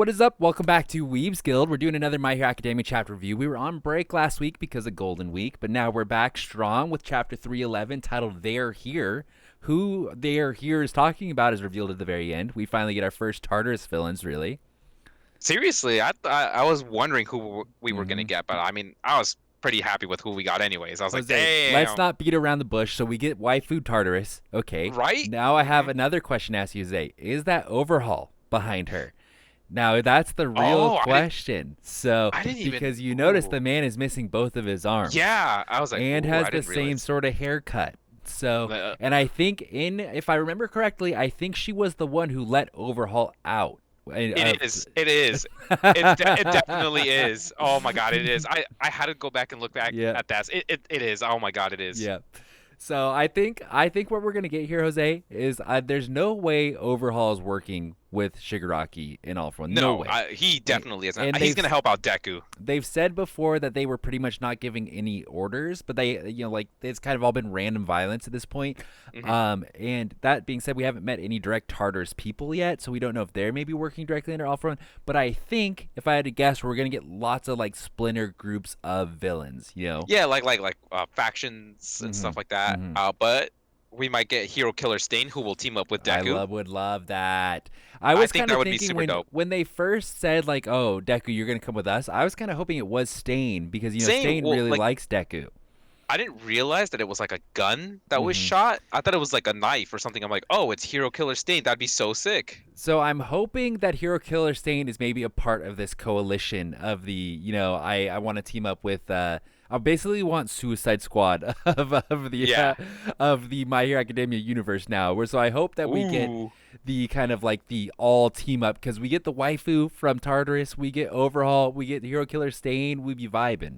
What is up? Welcome back to Weeb's Guild. We're doing another My Hero Academia chapter review. We were on break last week because of Golden Week, but now we're back strong with chapter 311 titled They're Here. Who They're Here is talking about is revealed at the very end. We finally get our first Tartarus villains, really. Seriously, I was wondering who we were gonna Mm-hmm. get, but I mean, I was pretty happy with who we got anyways. I was like, Jose, let's damn, not beat around the bush. So we get Waifu Tartarus. Okay. right? Now I have hmm another question to ask you, Jose. Is that overhaul behind her? Now that's the real Oh, question. So I didn't even. because you notice Ooh, the man is missing both of his arms yeah, I was like, and ooh, has I the didn't same realize. sort of haircut. So, Uh, and I think if I remember correctly, I think she was the one who let Overhaul out. it is, it is, it definitely is. Oh my God, it is. I had to go back and look back Yeah, at that. It is. Oh my God, it is. yeah. So I think what we're gonna get here, Jose, is there's no way Overhaul is working with Shigaraki in all for one. No No, way. he definitely isn't. And He's gonna help out Deku. they've said before that they were pretty much not giving any orders, but they, like it's kind of all been random violence at this point. hmm And that being said, we haven't met any direct Tartarus people yet, so we don't know if they're maybe working directly under Alpha One. But I think if I had to guess, we're gonna get lots of like splinter groups of villains. Yeah, factions and Mm-hmm. stuff like that. Mm-hmm. But we might get Hero Killer Stain, who will team up with I Deku. would love that. I I was think kind that of would be thinking super dope. when they first said like, "Oh, Deku, you're gonna come with us," I was kind of hoping it was Stain because Same. Stain Well, really like likes Deku. I didn't realize that it was like a gun that was Mm-hmm. shot. I thought it was like a knife or something. I'm like, oh, it's Hero Killer Stain. That'd be so sick. So I'm hoping that Hero Killer Stain is maybe a part of this coalition of the, I want to team up with. I basically want Suicide Squad Yeah. of the My Hero Academia universe now. So I hope that we get Ooh. the kind of like the all team up because we get the waifu from Tartarus, we get Overhaul, we get Hero Killer Stain, we be vibing.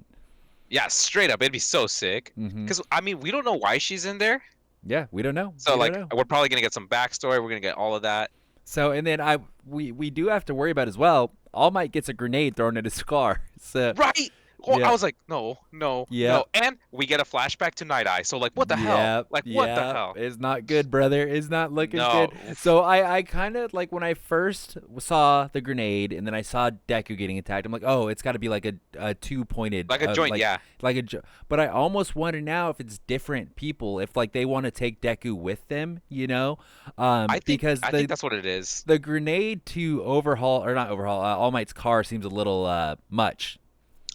Yeah, straight up, it'd be so sick. Mm-hmm. Because I mean, we don't know why she's in there. Yeah, we don't know. So We don't like, know. we're probably gonna get some backstory. We're gonna get all of that. So and then we do have to worry about as well. All Might gets a grenade thrown at his car. So Right. Well, I yeah. was like, no, no, Yeah. no. And we get a flashback to Night Eye. So like, what the hell? Yep, Like, what the yep. hell? It's not good, brother. It's not looking No. good. So I kind of like when I first saw the grenade and then I saw Deku getting attacked. I'm like, oh, it's got to be like a two-pointed, Like a joint, yeah. But I almost wonder now if it's different people, if like they want to take Deku with them, because I think that's what it is. the grenade to overhaul or not overhaul, All Might's car seems a little much.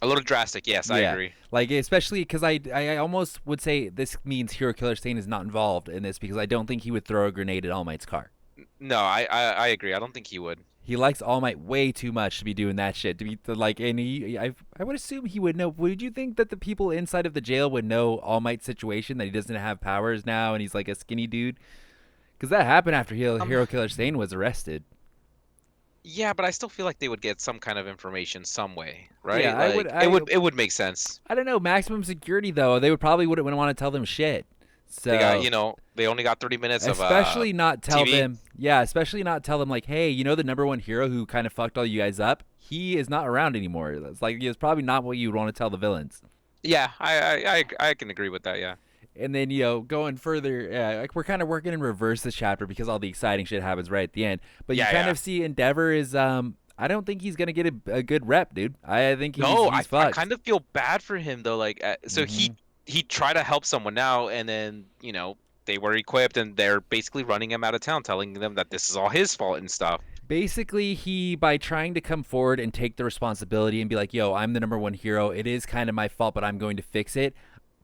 A little drastic, yes, I Yeah, agree. like especially because I almost would say this means Hero Killer Stain is not involved in this because I don't think he would throw a grenade at All Might's car. No, I agree. I don't think he would. He likes All Might way too much to be doing that shit. And I would assume he would know. Would you think that the people inside of the jail would know All Might's situation that he doesn't have powers now and he's like a skinny dude? Because that happened after Um, Hero Killer Stain was arrested. yeah, but I still feel like they would get some kind of information some way, Yeah, right? I would. Like it would make sense. I don't know. Maximum security though, they would probably wouldn't want to tell them shit. They got, So they only got 30 minutes of especially not tell TV. them, yeah, especially not tell them like, hey, the number one hero who kind of fucked all you guys up, he is not around anymore. It's like it's probably not what you would want to tell the villains. Yeah, I can agree with that, yeah. And then going further, like we're kind of working in reverse this chapter because all the exciting shit happens right at the end. But you Yeah, kind yeah. of see Endeavour is I don't think he's gonna get a good rep, dude. I think No, he's I fucked. kind of feel bad for him though. Like, so Hmm. he tried to help someone now, and then they were equipped, and they're basically running him out of town, telling them that this is all his fault and stuff. Basically, he by trying to come forward and take the responsibility and be like, "Yo, I'm the number one hero. It is kind of my fault, but I'm going to fix it."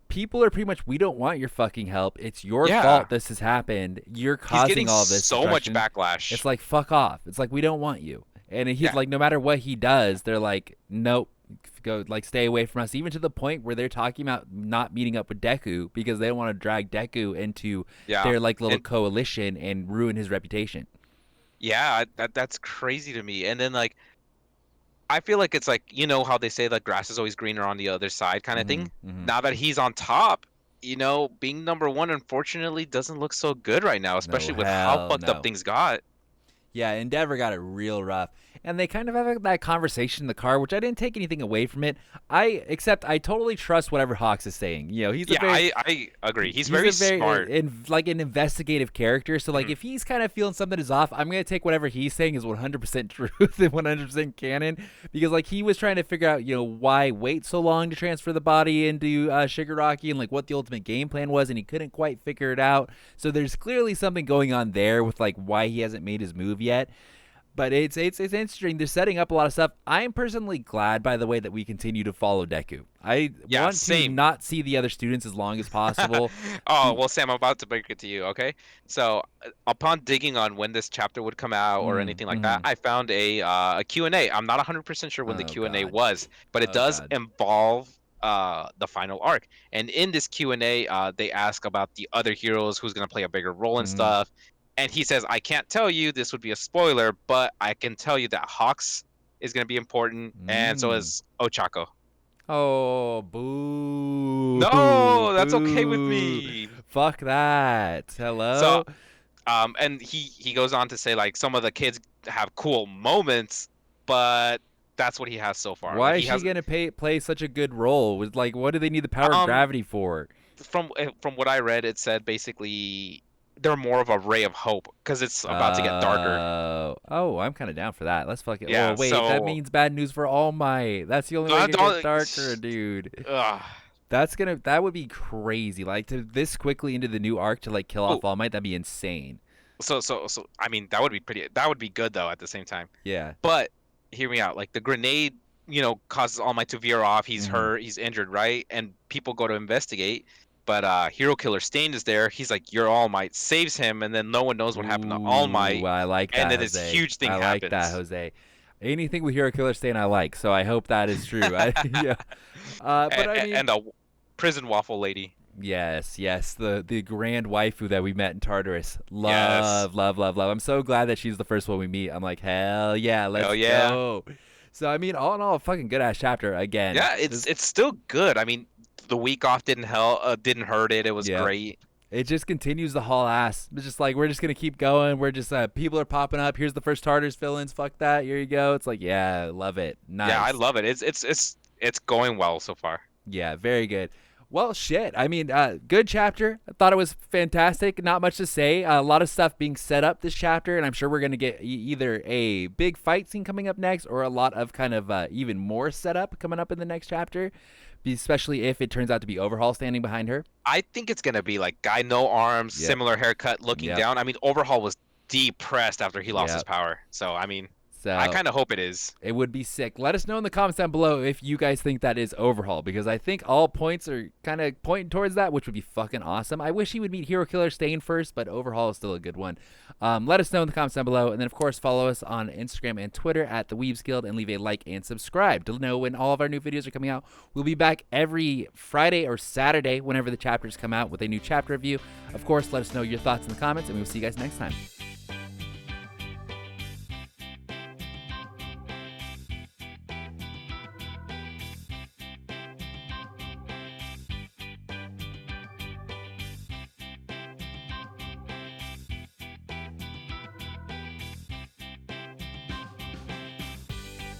People are pretty much, we don't want your fucking help. It's your Yeah, fault this has happened. You're he's getting causing all this so much destruction. backlash. It's like, fuck off. It's like, we don't want you. And he's Yeah, like, no matter what he does, they're like, nope, go, like, stay away from us. Even to the point where they're talking about not meeting up with Deku because they don't want to drag Deku into yeah, their, like, little and coalition and ruin his reputation. yeah, that's crazy to me. And then like, I feel like it's like, how they say that grass is always greener on the other side kind of Hmm. thing. Hmm. Now that he's on top, being number one unfortunately doesn't look so good right now, No, especially with how hell fucked up no. things got. Yeah, Endeavor got it real rough. and they kind of have that conversation in the car, which I didn't take anything away from it. Except I totally trust whatever Hawks is saying. You know, I agree. He's very smart. Like an investigative character. So like if he's kind of feeling something is off, I'm gonna take whatever he's saying is 100% truth and 100% canon, because like he was trying to figure out, you know, why wait so long to transfer the body into Shigaraki and like what the ultimate game plan was, and he couldn't quite figure it out. So there's clearly something going on there with like why he hasn't made his move yet. But it's interesting. They're setting up a lot of stuff. I am personally glad, by the way, that we continue to follow Deku. I want to not see the other students as long as possible. Oh, well, Sam, I'm about to break it to you, okay? So upon digging on when this chapter would come out or anything like that, I found a Q&A. I'm not 100% sure when the Q&A was, but it does involve the final arc. And in this Q&A, they ask about the other heroes, who's going to play a bigger role and stuff. And he says, I can't tell you, this would be a spoiler, but I can tell you that Hawks is going to be important, and so is Ochako. Oh, boo. No, that's okay with me. Fuck that. Hello? So, and he goes on to say, like, some of the kids have cool moments, but that's what he has so far. Why is she going to play such a good role? With like, what do they need the power of gravity for? From what I read, it said basically they're more of a ray of hope because it's about to get darker. Oh, I'm kind of down for that. Let's fuck it. Yeah, wait, that means bad news for All Might. That's the only way to get darker, dude. That would be crazy. Like to this quickly into the new arc to like kill off All Might, that'd be insane. So I mean that would be good though at the same time. Yeah. But hear me out. Like the grenade, you know, causes All Might to veer off. He's hurt. He's injured, right? And people go to investigate. But Hero Killer Stain is there. He's like, "You're All Might," saves him, and then no one knows what happened to All Might. I like that. And then Jose. this huge thing happens. I like that, Jose. Anything with Hero Killer Stain, I like. So I hope that is true. Yeah. But I mean, and a prison waffle lady. Yes, the grand waifu that we met in Tartarus. Love. I'm so glad that she's the first one we meet. I'm like, hell yeah, let's go. So I mean, all in all, a fucking good ass chapter again. Yeah, it's still good. I mean, the week off didn't hurt it. It was great. It just continues the haul ass. It's just like we're just gonna keep going. We're just people are popping up. Here's the first Tartarus villains. Fuck that. Here you go. It's like love it. Nice. Yeah, I love it. It's going well so far. Yeah, very good. Well, shit. I mean, good chapter. I thought it was fantastic. Not much to say. A lot of stuff being set up this chapter, and I'm sure we're going to get either a big fight scene coming up next or a lot of kind of even more setup coming up in the next chapter, especially if it turns out to be Overhaul standing behind her. I think it's going to be like guy no arms, similar haircut, looking down. I mean, Overhaul was depressed after he lost his power. So, I mean... I kind of hope it is. It would be sick. Let us know in the comments down below if you guys think that is Overhaul, because I think all points are kind of pointing towards that, which would be fucking awesome. I wish he would meet Hero Killer Stain first, but Overhaul is still a good one. Let us know in the comments down below, and then of course follow us on Instagram and Twitter at The Weebs Guild, and leave a like and subscribe to know when all of our new videos are coming out. We'll be back every Friday or Saturday whenever the chapters come out with a new chapter review. Of course, let us know your thoughts in the comments, and we will see you guys next time.